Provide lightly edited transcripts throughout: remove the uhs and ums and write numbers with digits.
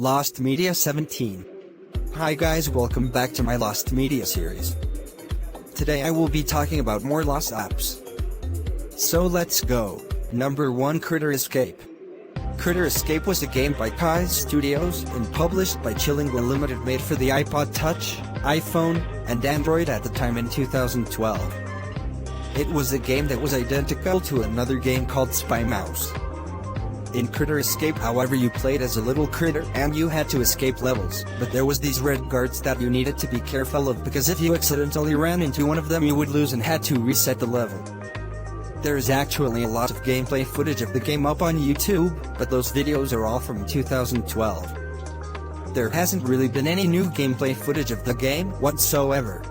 Lost Media 17. Hi guys, welcome back to my Lost Media series. Today I will be talking about more lost apps. So let's go. Number 1, Critter Escape. Critter Escape was a game by Kai Studios and published by Chillingly Limited, made for the iPod Touch, iPhone, and Android at the time in 2012. It was a game that was identical to another game called Spy Mouse. In Critter Escape, however, you played as a little critter and you had to escape levels, but there was these red guards that you needed to be careful of, because if you accidentally ran into one of them you would lose and had to reset the level. There is actually a lot of gameplay footage of the game up on YouTube, but those videos are all from 2012. There hasn't really been any new gameplay footage of the game whatsoever.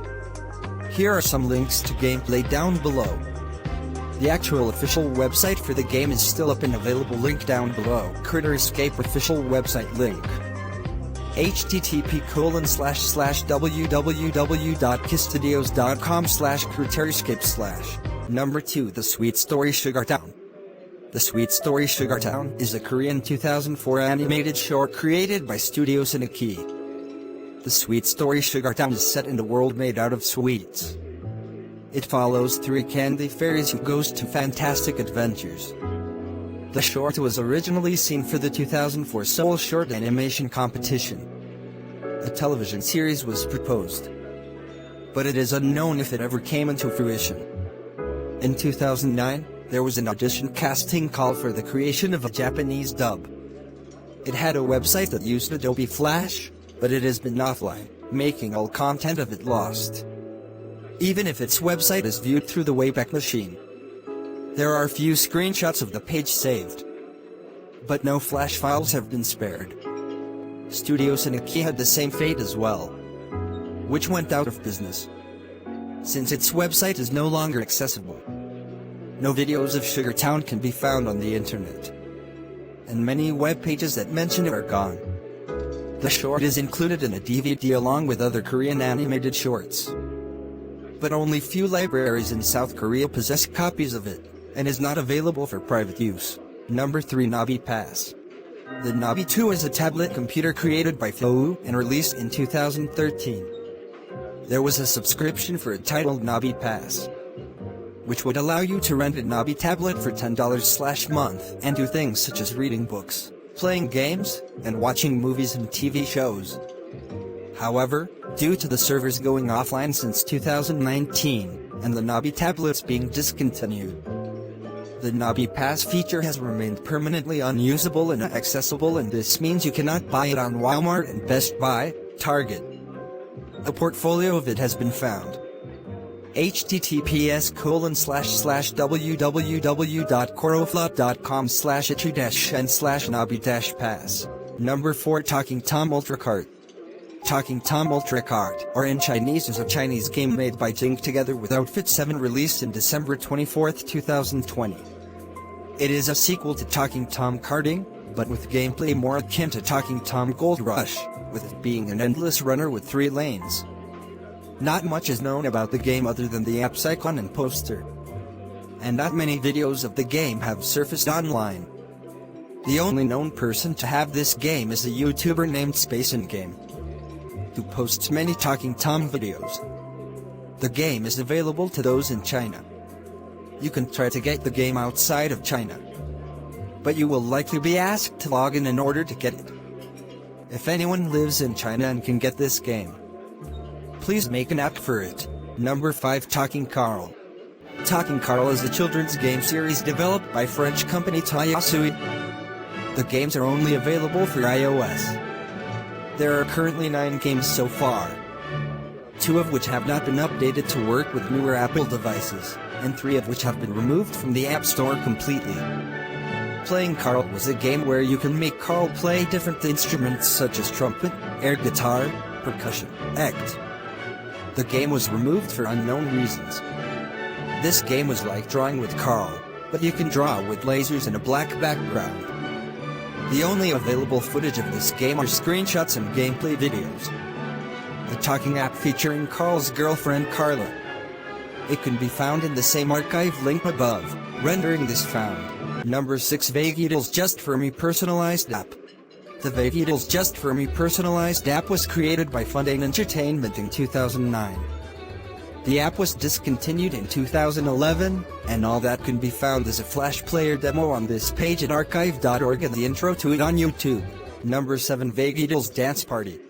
Here are some links to gameplay down below. The actual official website for the game is still up and available, link down below. Critter Escape official website link. http://www.kiststudios.com/critterescape/. Number 2, The Sweet Story Sugar Town. The Sweet Story Sugar Town is a Korean 2004 animated short created by Studio Sineki. The Sweet Story Sugar Town is set in a world made out of sweets. It follows 3 candy fairies who goes to fantastic adventures. The short was originally seen for the 2004 Seoul Short Animation Competition. A television series was proposed, but it is unknown if it ever came into fruition. In 2009, there was an audition casting call for the creation of a Japanese dub. It had a website that used Adobe Flash, but it has been offline, making all content of it lost, even if its website is viewed through the Wayback Machine. There are few screenshots of the page saved, but no Flash files have been spared. Studio Sineki had the same fate as well, which went out of business, since its website is no longer accessible. No videos of Sugar Town can be found on the internet, and many web pages that mention it are gone. The short is included in a DVD along with other Korean animated shorts, but only few libraries in South Korea possess copies of it, and is not available for private use. Number 3, Nabi Pass. The Nabi 2 is a tablet computer created by Flow and released in 2013. There was a subscription for it titled Nabi Pass, which would allow you to rent a Nabi tablet for $10/month and do things such as reading books, playing games, and watching movies and TV shows. However, due to the servers going offline since 2019, and the Nabi tablets being discontinued, the Nabi Pass feature has remained permanently unusable and inaccessible, and this means you cannot buy it on Walmart and Best Buy, Target. A portfolio of it has been found. https://www.coroflot.com/itchy-n/nabi-pass. Number 4, Talking Tom Ultra Kart. Talking Tom Ultra Kart, or in Chinese, is a Chinese game made by Jing together with Outfit 7, released in December 24, 2020. It is a sequel to Talking Tom Karting, but with gameplay more akin to Talking Tom Gold Rush, with it being an endless runner with 3 lanes. Not much is known about the game other than the app's icon and poster, and not many videos of the game have surfaced online. The only known person to have this game is a YouTuber named SpaceInGame, who posts many Talking Tom videos. The game is available to those in China. You can try to get the game outside of China, but you will likely be asked to log in order to get it. If anyone lives in China and can get this game, please make an app for it. Number 5, Talking Carl. Talking Carl is a children's game series developed by French company Tayasui. The games are only available for iOS. There are currently 9 games so far, 2 of which have not been updated to work with newer Apple devices, and 3 of which have been removed from the App Store completely. Playing Carl was a game where you can make Carl play different instruments such as trumpet, air guitar, percussion, act. The game was removed for unknown reasons. This game was like drawing with Carl, but you can draw with lasers and a black background. The only available footage of this game are screenshots and gameplay videos. The talking app featuring Carl's girlfriend Carla. It can be found in the same archive link above, rendering this found. Number 6, Vague Eagles Just For Me personalized app. The Vegetals Just For Me personalized app was created by Funding Entertainment in 2009. The app was discontinued in 2011, and all that can be found is a Flash Player demo on this page at archive.org and the intro to it on YouTube. Number 7. Vegetals Dance Party.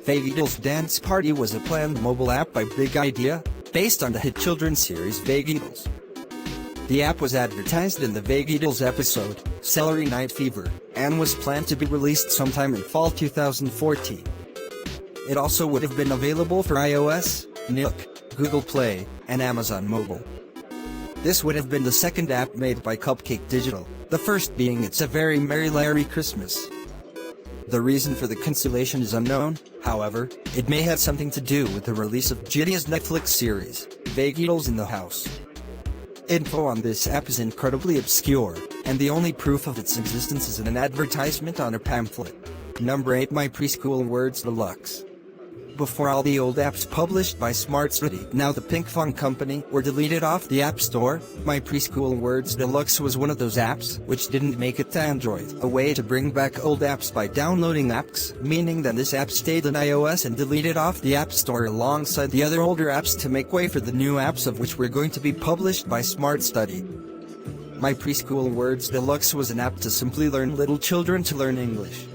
Vegetals Dance Party was a planned mobile app by Big Idea, based on the hit children's series Vegetals. The app was advertised in the Vegetals episode, Celery Night Fever, and was planned to be released sometime in fall 2014. It also would have been available for iOS, Nook, Google Play, and Amazon Mobile. This would have been the second app made by Cupcake Digital, the first being It's a Very Merry Larry Christmas. The reason for the cancellation is unknown, however, it may have something to do with the release of Gidea's Netflix series, Vegetals in the House. Info on this app is incredibly obscure, and the only proof of its existence is in an advertisement on a pamphlet. Number 8. My Preschool Words Deluxe. Before all the old apps published by Smart Study, now the Pinkfong Company, were deleted off the App Store, My Preschool Words Deluxe was one of those apps which didn't make it to Android, a way to bring back old apps by downloading apps, meaning that this app stayed on iOS and deleted off the App Store alongside the other older apps to make way for the new apps of which were going to be published by Smart Study. My Preschool Words Deluxe was an app to simply learn little children to learn English.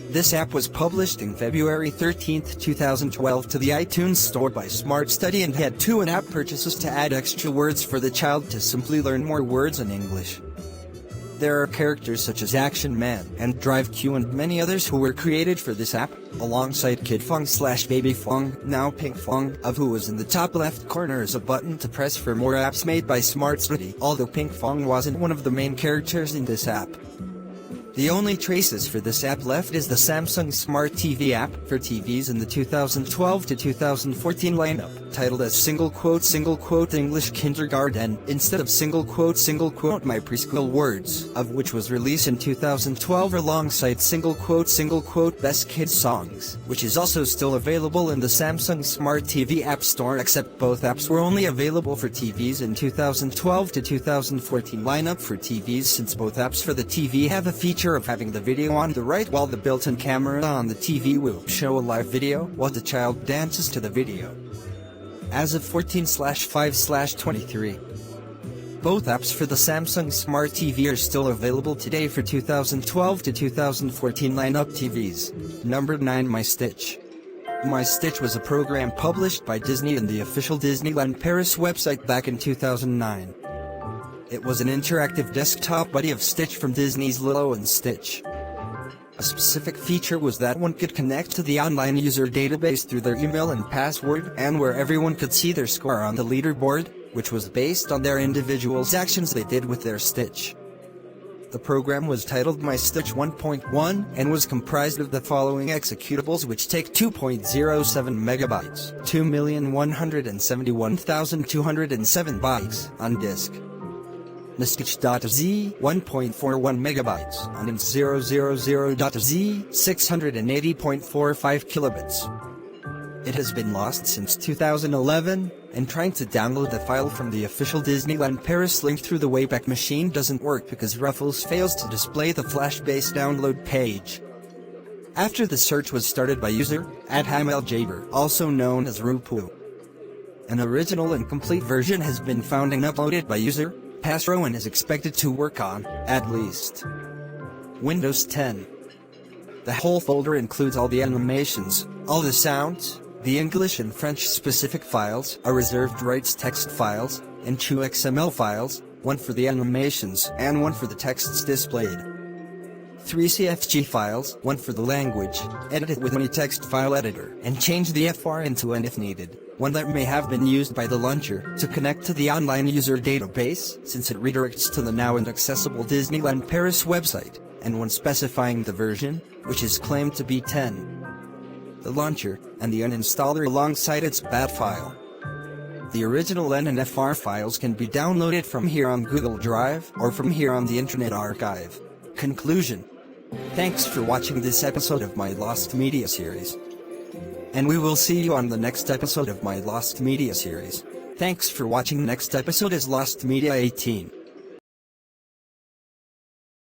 This app was published in February 13, 2012 to the iTunes Store by Smart Study and had 2 in-app purchases to add extra words for the child to simply learn more words in English. There are characters such as Action Man and Drive Q and many others who were created for this app, alongside Kidfong/Babyfong, now Pinkfong, of who was in the top left corner is a button to press for more apps made by Smart Study, although Pinkfong wasn't one of the main characters in this app. The only traces for this app left is the Samsung Smart TV app for TVs in the 2012 to 2014 lineup, titled as English Kindergarten, instead of My Preschool Words, of which was released in 2012 alongside Best Kids Songs, which is also still available in the Samsung Smart TV App Store, except both apps were only available for TVs in 2012 to 2014 lineup for TVs, since both apps for the TV have a feature of having the video on the right while the built-in camera on the TV will show a live video while the child dances to the video. As of 14/5/23. Both apps for the Samsung Smart TV are still available today for 2012 to 2014 lineup TVs. Number 9. My Stitch. My Stitch was a program published by Disney and the official Disneyland Paris website back in 2009. It was an interactive desktop buddy of Stitch from Disney's Lilo and Stitch. A specific feature was that one could connect to the online user database through their email and password, and where everyone could see their score on the leaderboard, which was based on their individual's actions they did with their Stitch. The program was titled My Stitch 1.1 and was comprised of the following executables, which take 2.07 megabytes, 2,171,207 bytes on disk. Stitch.z 1.41 megabytes on int000.z 680.45 kilobits. It has been lost since 2011, and trying to download the file from the official Disneyland Paris link through the Wayback Machine doesn't work because Ruffles fails to display the Flash-based download page. After the search was started by user @HamelJaber, also known as Rupu. An original and complete version has been found and uploaded by user Pasro and is expected to work on, at least, Windows 10. The whole folder includes all the animations, all the sounds, the English and French specific files, a reserved rights text files, and 2 XML files, one for the animations and one for the texts displayed. 3 CFG files, one for the language, edit it with any text file editor, and change the FR into an if needed, one that may have been used by the launcher to connect to the online user database, since it redirects to the now inaccessible Disneyland Paris website, and one specifying the version, which is claimed to be 10. The launcher, and the uninstaller alongside its BAT file. The original N and FR files can be downloaded from here on Google Drive, or from here on the Internet Archive. Conclusion. Thanks for watching this episode of my Lost Media series. And we will see you on the next episode of my Lost Media series. Thanks for watching. Next episode is Lost Media 18.